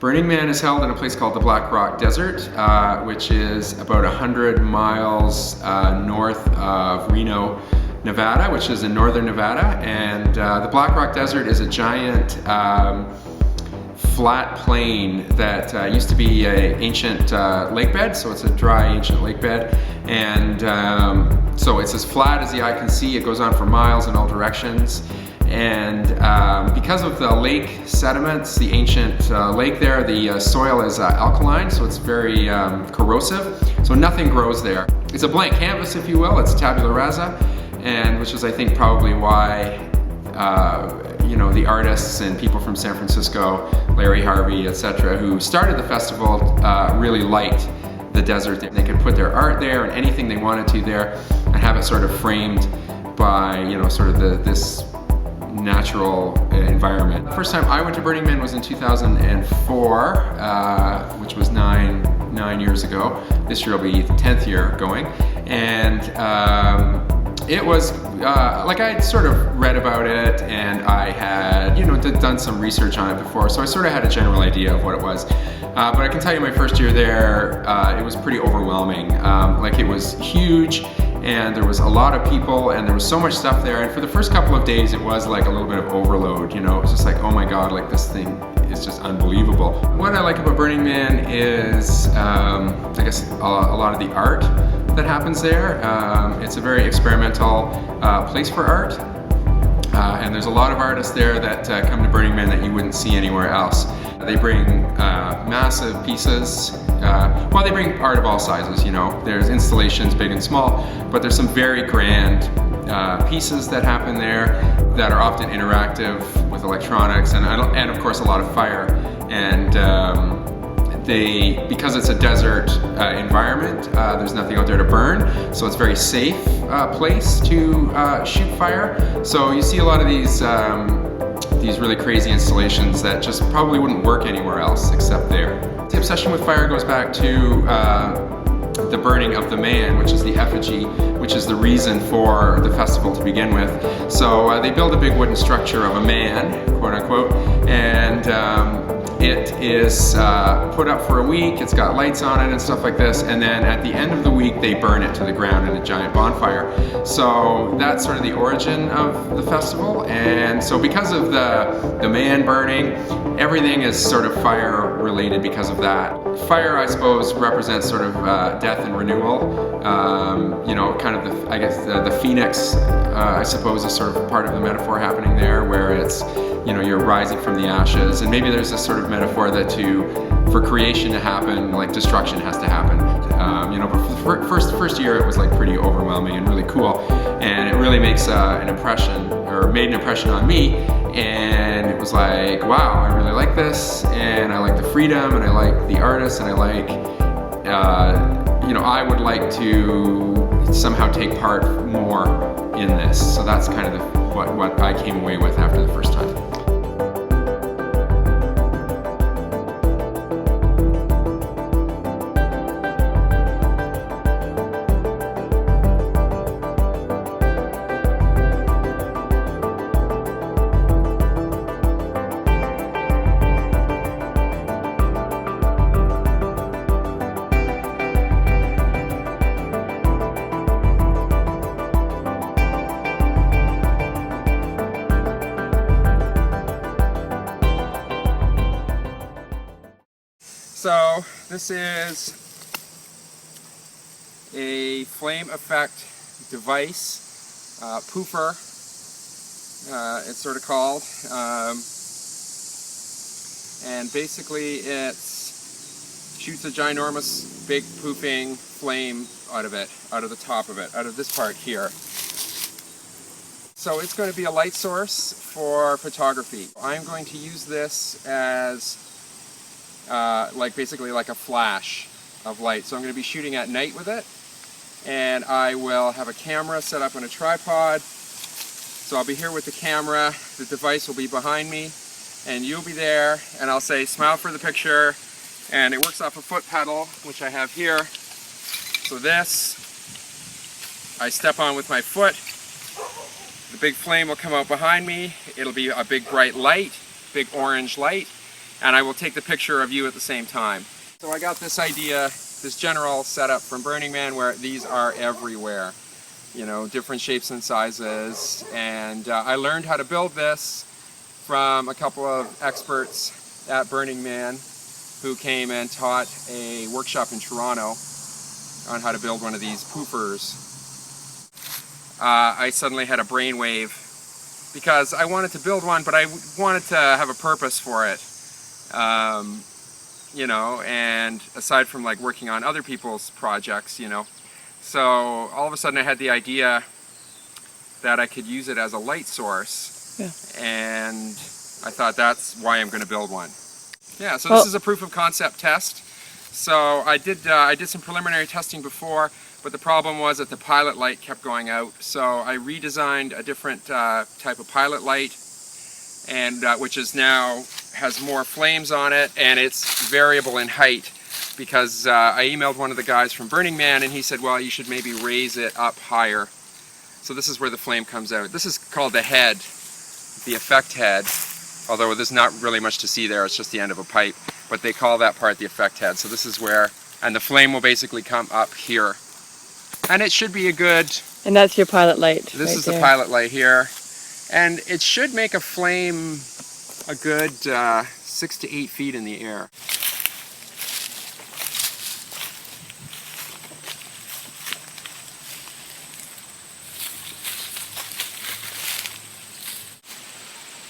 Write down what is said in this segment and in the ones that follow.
Burning Man is held in a place called the Black Rock Desert, which is about 100 miles north of Reno, Nevada, which is in northern Nevada. And the Black Rock Desert is a giant flat plain that used to be an ancient lake bed, so it's a dry ancient lake bed. And so it's as flat as the eye can see. It goes on for miles in all directions. And because of the lake sediments, the ancient lake there, the soil is alkaline, so it's very corrosive. So nothing grows there. It's a blank canvas, if you will. It's tabula rasa, and which is, I think, probably why you know, the artists and people from San Francisco, Larry Harvey, etc., who started the festival, really liked the desert. They could put their art there and anything they wanted to there, and have it sort of framed by, you know, sort of this natural environment. The first time I went to Burning Man was in 2004, which was nine years ago. This year will be the 10th year going, and it was like I had sort of read about it, and I had, you know, done some research on it before, so I sort of had a general idea of what it was. But I can tell you, my first year there, it was pretty overwhelming. Like, it was huge, and there was a lot of people, and there was so much stuff there. And for the first couple of days, it was like a little bit of overload. You know, it was just like, oh my God, like, this thing is just unbelievable. What I like about Burning Man is, I guess, a lot of the art that happens there. It's a very experimental place for art. And there's a lot of artists there that come to Burning Man that you wouldn't see anywhere else. They bring massive pieces. Well, they bring art of all sizes, you know. There's installations, big and small, but there's some very grand pieces that happen there that are often interactive with electronics, and of course a lot of fire. And because it's a desert environment, there's nothing out there to burn, so it's a very safe place to shoot fire. So you see a lot of these really crazy installations that just probably wouldn't work anywhere else except there. The obsession with fire goes back to the burning of the man, which is the effigy, which is the reason for the festival to begin with. So they build a big wooden structure of a man, quote unquote, and it is put up for a week. It's got lights on it and stuff like this, and then at the end of the week they burn it to the ground in a giant bonfire. So that's sort of the origin of the festival. And so because of the man burning, everything is sort of fire related because of that. Fire, I suppose, represents sort of death and renewal. You know, kind of I guess the phoenix, I suppose, is sort of part of the metaphor happening there, where it's, you know, you're rising from the ashes. And maybe there's this sort of metaphor that for creation to happen, like, destruction has to happen. You know, but for the first year it was like pretty overwhelming and really cool, and it really makes an impression, or made an impression on me. And it was like, wow, I really like this, and I like the freedom, and I like the artists, and I like, you know, I would like to somehow take part more in this. So that's kind of what I came away with after the first time. So this is a flame effect device, Poofer, it's sort of called, and basically it shoots a ginormous big poofing flame out of it, out of the top of it, out of this part here. So it's going to be a light source for photography. I'm going to use this as basically like a flash of light. So I'm going to be shooting at night with it, and I will have a camera set up on a tripod. So I'll be here with the camera, the device will be behind me, and you'll be there, and I'll say smile for the picture, and it works off a foot pedal, which I have here. So this, I step on with my foot, the big flame will come out behind me, it'll be a big bright light, big orange light, and I will take the picture of you at the same time. So I got this idea, this general setup from Burning Man where these are everywhere. You know, different shapes and sizes, and I learned how to build this from a couple of experts at Burning Man who came and taught a workshop in Toronto on how to build one of these poofers. I suddenly had a brainwave because I wanted to build one, but I wanted to have a purpose for it. You know, and aside from like working on other people's projects, you know. So all of a sudden I had the idea that I could use it as a light source, and I thought that's why I'm going to build one. Yeah, so this is a proof of concept test. So I did some preliminary testing before, but the problem was that the pilot light kept going out. So I redesigned a different type of pilot light, and which is now has more flames on it, and it's variable in height. Because I emailed one of the guys from Burning Man, and he said, well, you should maybe raise it up higher. So this is where the flame comes out. This is called the head, the effect head. Although there's not really much to see there, it's just the end of a pipe. But they call that part the effect head. So this is where, and the flame will basically come up here. And it should be a good... And that's your pilot light. This is the pilot light here. And it should make a flame a good 6 to 8 feet in the air.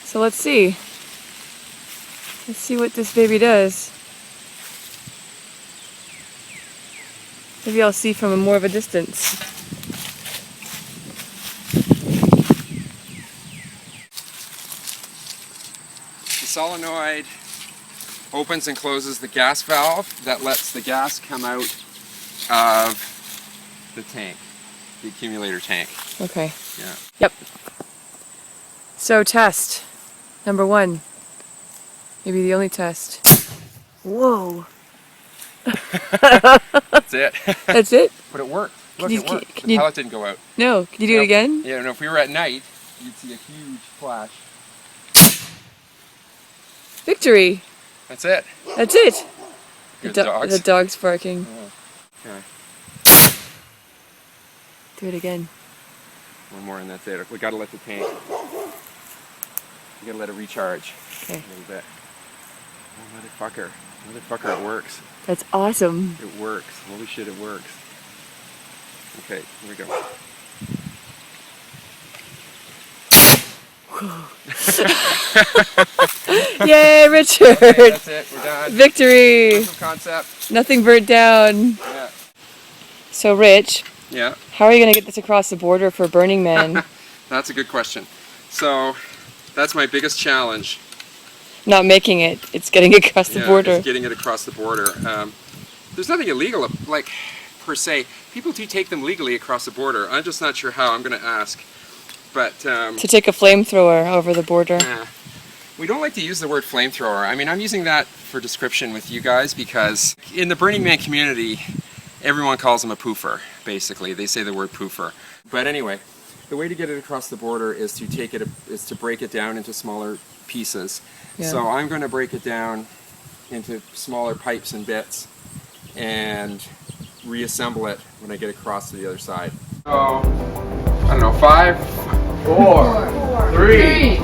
So let's see. Let's see what this baby does. Maybe I'll see from more of a distance. The solenoid opens and closes the gas valve that lets the gas come out of the tank, the accumulator tank. Okay. Yeah. Yep. So test number 1. Maybe the only test. Whoa. That's it. That's it? But it worked. Look, you, it worked. can the you, pellet didn't go out. No. Can you do it again? Yeah, no, if we were at night, you'd see a huge flash. Victory. That's it. That's it. Good dogs. The dog's barking. Oh. Okay. Do it again. One more and that's it. We gotta let the tank. We gotta let it recharge. Okay. A little bit. Oh, motherfucker. Motherfucker, it works. That's awesome. It works. Holy shit, it works. Okay, here we go. Yay, Richard! Okay, that's it. We're done. Victory! Proof of concept. Nothing burnt down. Yeah. So, Rich, Yeah. how are you going to get this across the border for Burning Man? That's a good question. So, that's my biggest challenge. Not making it. It's getting it across the border. It's getting it across the border. There's nothing illegal, like, per se. People do take them legally across the border. I'm just not sure how. I'm going to ask. But to take a flamethrower over the border. We don't like to use the word flamethrower. I mean, I'm using that for description with you guys because in the Burning Man community, everyone calls them a poofer, basically. They say the word poofer. But anyway, the way to get it across the border is to break it down into smaller pieces. Yeah. So I'm going to break it down into smaller pipes and bits and reassemble it when I get across to the other side. So, I don't know, 5, 4, 3.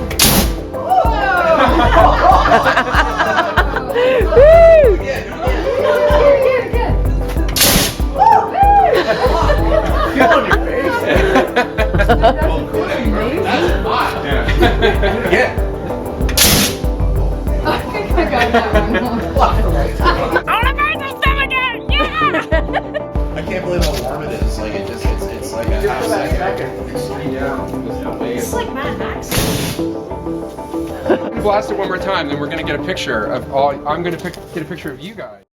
Feel on your face. That's hot. Yeah. I think I got that one. I can't believe how warm it is. Like it's like a half second. It's like Mad Max. Blast it one more time, then we're gonna get a picture of all. I'm gonna get a picture of you guys.